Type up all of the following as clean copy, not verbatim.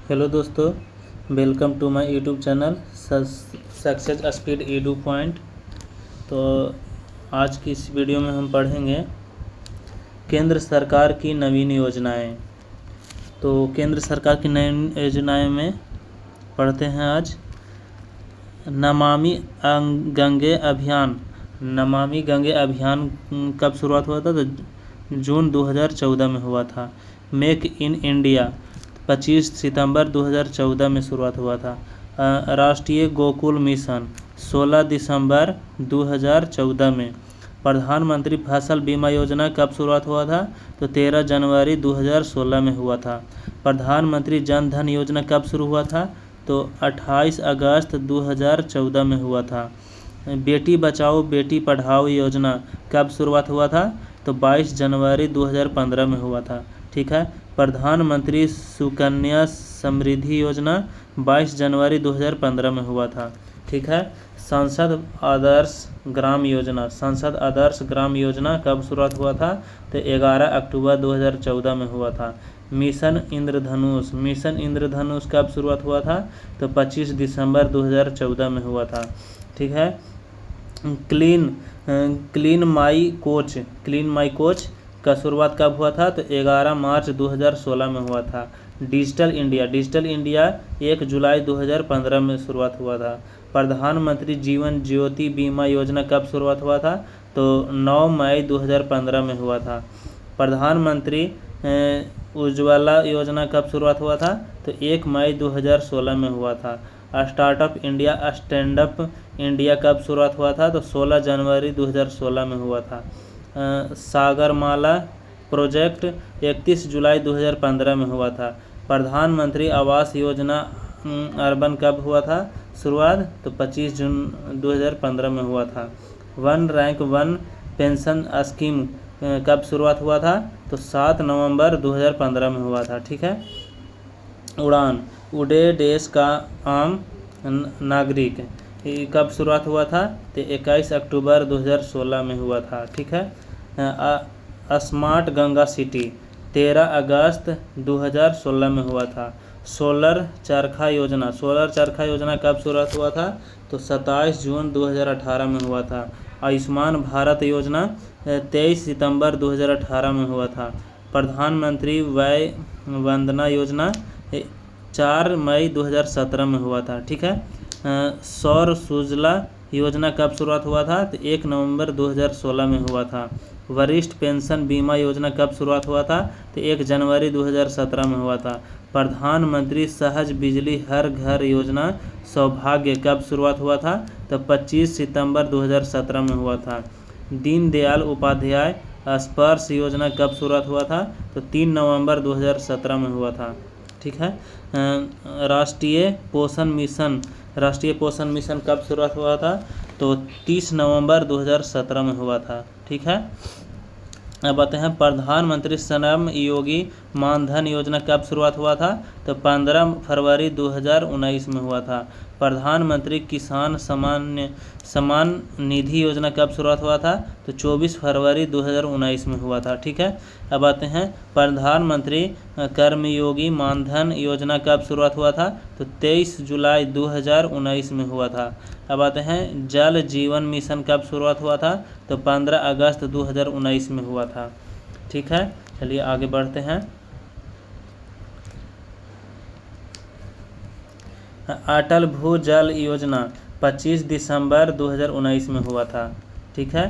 Hello दोस्तों, welcome to my YouTube channel success speed edu point. तो आज की इस वीडियो में हम पढ़ेंगे केंद्र सरकार की नवीन योजनाएं। तो केंद्र सरकार की नई योजनाएं में पढ़ते हैं आज नमामि गंगे अभियान। नमामि गंगे अभियान कब शुरुआत हुआ था? तो जून 2014 में हुआ था। मेक इन इंडिया 25 सितंबर 2014 में शुरुआत हुआ था। राष्ट्रीय गोकुल मिशन 16 दिसंबर 2014 में। प्रधानमंत्री फसल बीमा योजना कब शुरुआत हुआ था? तो 13 जनवरी 2016 में हुआ था। प्रधानमंत्री जन धन योजना कब शुरू हुआ था? तो 28 अगस्त 2014 में हुआ था। बेटी बचाओ बेटी पढ़ाओ योजना कब शुरुआत हुआ था? तो 22 जनवरी 2015 में हुआ था। ठीक है। प्रधानमंत्री सुकन्या समृद्धि योजना 22 जनवरी 2015 में हुआ था। ठीक है। संसद आदर्श ग्राम योजना कब शुरुआत हुआ था? तो 11 अक्टूबर 2014 में हुआ था। मिशन इंद्रधनुष कब शुरुआत हुआ था? तो 25 दिसंबर 2014 में हुआ था। ठीक है। क्लीन माई कोच का शुरुआत कब हुआ था? तो 11 मार्च 2016 में हुआ था। डिजिटल इंडिया 1 जुलाई 2015 में शुरुआत हुआ था। प्रधानमंत्री जीवन ज्योति बीमा योजना कब शुरुआत हुआ था? तो 9 मई 2015 में हुआ था। प्रधानमंत्री उज्ज्वला योजना कब शुरुआत हुआ था? तो 1 मई 2016 में हुआ था। स्टार्टअप इंडिया कब शुरुआत हुआ था? तो 16 जनवरी 2016 में हुआ था। सागरमाला प्रोजेक्ट 31 जुलाई 2015 में हुआ था। प्रधानमंत्री आवास योजना अर्बन कब हुआ था शुरुआत? तो 25 जून 2015 में हुआ था। One rank one pension scheme कब शुरुआत हुआ था? तो 7 नवंबर 2015 में हुआ था। ठीक है। उड़े देश का आम नागरिक कब शुरुआत हुआ था? तो 21 अक्टूबर 2016 में हुआ था। ठीक है। स्मार्ट गंगा सिटी 13 अगस्त 2016 में हुआ था। सोलर चरखा योजना कब शुरुआत हुआ था? तो 27 जून 2018 में हुआ था। आयुष्मान भारत योजना 23 सितंबर 2018 में हुआ था। प्रधानमंत्री वय वंदना योजना 4 मई 2017 में हुआ था। ठीक है। सौर सुजला योजना कब शुरुआत हुआ था? तो 1 नवंबर 2016 में हुआ था। वरिष्ठ पेंशन बीमा योजना कब शुरुआत हुआ था? तो 1 जनवरी 2017 में हुआ था। प्रधानमंत्री सहज बिजली हर घर योजना सौभाग्य कब शुरुआत हुआ था? तो 25 सितंबर 2017 में हुआ था। दीनदयाल उपाध्याय स्पर्श योजना कब शुरुआत हुआ था? तो 3 नवंबर 2017 में हुआ था। ठीक है। राष्ट्रीय पोषण मिशन कब शुरुआत हुआ था? तो 30 नवंबर 2017 में हुआ था। ठीक है। अब आते हैं प्रधानमंत्री श्रम योगी मानधन योजना कब शुरुआत हुआ था? तो 15 फरवरी 2019 में हुआ था। प्रधानमंत्री किसान सम्मान निधि योजना कब शुरुआत हुआ था? तो 24 फरवरी 2019 में हुआ था। ठीक है। अब आते हैं प्रधानमंत्री कर्मयोगी मानधन योजना कब शुरुआत हुआ था? तो 23 जुलाई 2019 में हुआ था। अब आते हैं जल जीवन मिशन कब शुरुआत हुआ था? तो 15 अगस्त 2019 में हुआ था। ठीक है। चलिए आगे बढ़ते हैं। अटल भूजल योजना 25 दिसंबर 2019 में हुआ था। ठीक है।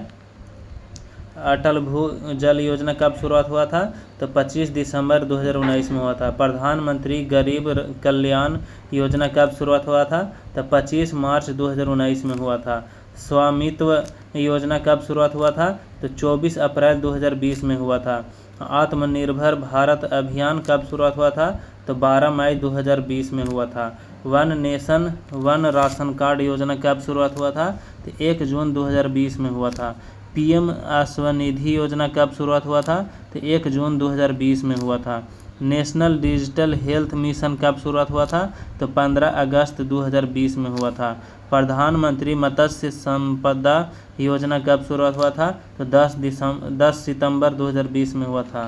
अटल भूजल योजना कब शुरुआत हुआ था? तो 25 दिसंबर 2019 में हुआ था। प्रधानमंत्री गरीब कल्याण योजना कब शुरुआत हुआ था? तो 25 मार्च 2019 में हुआ था। स्वामित्व योजना कब शुरुआत हुआ था? तो 24 अप्रैल 2020 में हुआ था। आत्मनिर्भर भारत अभियान कब शुरुआत हुआ था? तो 12 मई 2020 में हुआ था। One nation one ration card योजना कब शुरुआत हुआ था? तो 1 जून 2020 में हुआ था। पीएम स्वनिधि योजना कब शुरुआत हुआ था? तो 1 जून 2020 में हुआ था। नेशनल डिजिटल हेल्थ मिशन कब शुरुआत हुआ था? तो 15 अगस्त 2020 में हुआ था। प्रधानमंत्री मत्स्य संपदा योजना कब शुरुआत हुआ था? तो 10 सितंबर 2020 में हुआ था।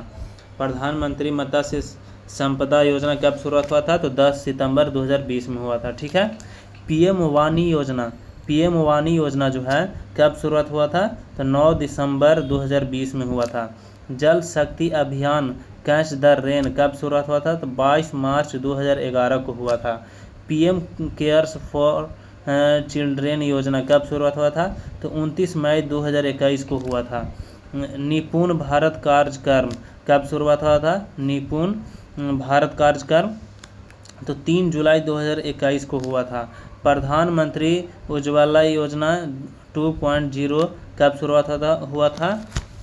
प्रधानमंत्री मत्स्य संपदा योजना कब शुरुआत हुआ था? तो 10 सितंबर 2020 में हुआ था। ठीक है। पीएम वानी योजना जो है कब शुरुआत हुआ था? तो 9 दिसंबर 2020 में हुआ था। जल शक्ति अभियान कैच द रेन कब शुरुआत हुआ था? तो 22 मार्च 2011 को हुआ था। पीएम केयर्स फॉर चिल्ड्रेन योजना कब शुरुआत हुआ था? तो 29 मई 2021 को हुआ था। निपुण भारत कार्यक्रम कब शुरुआत हुआ था? निपुण भारत कार्यक्रम तो 3 जुलाई 2021 को हुआ था। प्रधानमंत्री उज्ज्वला योजना 2.0 कब शुरुआत हुआ था?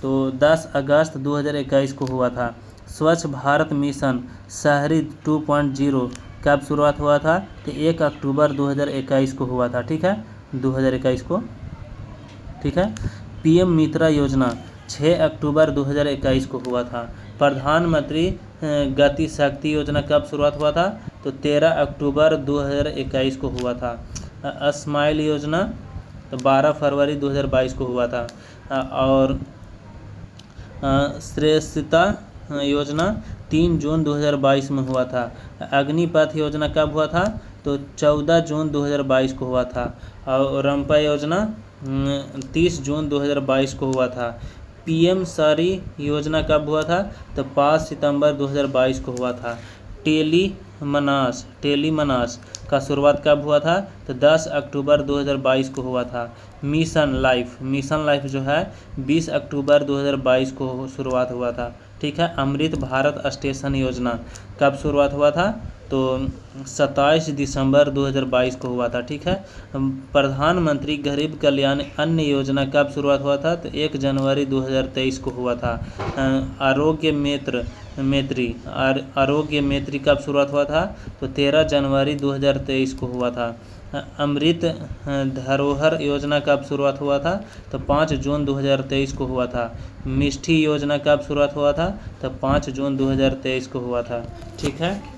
तो 10 अगस्त 2021 को हुआ था। स्वच्छ भारत मिशन शहरी 2.0 कब शुरुआत हुआ था? तो 1 अक्टूबर 2021 को हुआ था। ठीक है, 2021 को। ठीक है। पीएम मित्रा योजना 6 अक्टूबर 2021 को हुआ था। प्रधानमंत्री गति शक्ति योजना कब शुरुआत हुआ था? तो 13 अक्टूबर 2021 को हुआ था। स्माइल योजना तो 12 फरवरी 2022 को हुआ था। और श्रेष्ठता योजना 3 जून 2022 में हुआ था। अग्निपथ योजना कब हुआ था? तो 14 जून 2022 को हुआ था। और रंपा योजना 30 जून 2022 को हुआ था। पीएम शहरी योजना कब हुआ था? तो 5 सितंबर 2022 को हुआ था। टेलीमनास का शुरुआत कब हुआ था? तो 10 अक्टूबर 2022 को हुआ था। मिशन लाइफ जो है 20 अक्टूबर 2022 को शुरुआत हुआ था। ठीक है। अमृत भारत स्टेशन योजना कब शुरुआत हुआ था? तो 27 दिसंबर 2022 को हुआ था। ठीक है। प्रधानमंत्री गरीब कल्याण अन्न योजना कब शुरुआत हुआ था? तो 1 जनवरी 2023 को हुआ था। आरोग्य मेत्री कब शुरुआत हुआ था? तो 13 जनवरी 2023 को हुआ था। अमृत धरोहर योजना कब शुरुआत हुआ था? तो 5 जून 2023 को हुआ था। मिष्टी योजना कब शुरुआत हुआ था? तो 5 जून 2023 को हुआ था। ठीक है।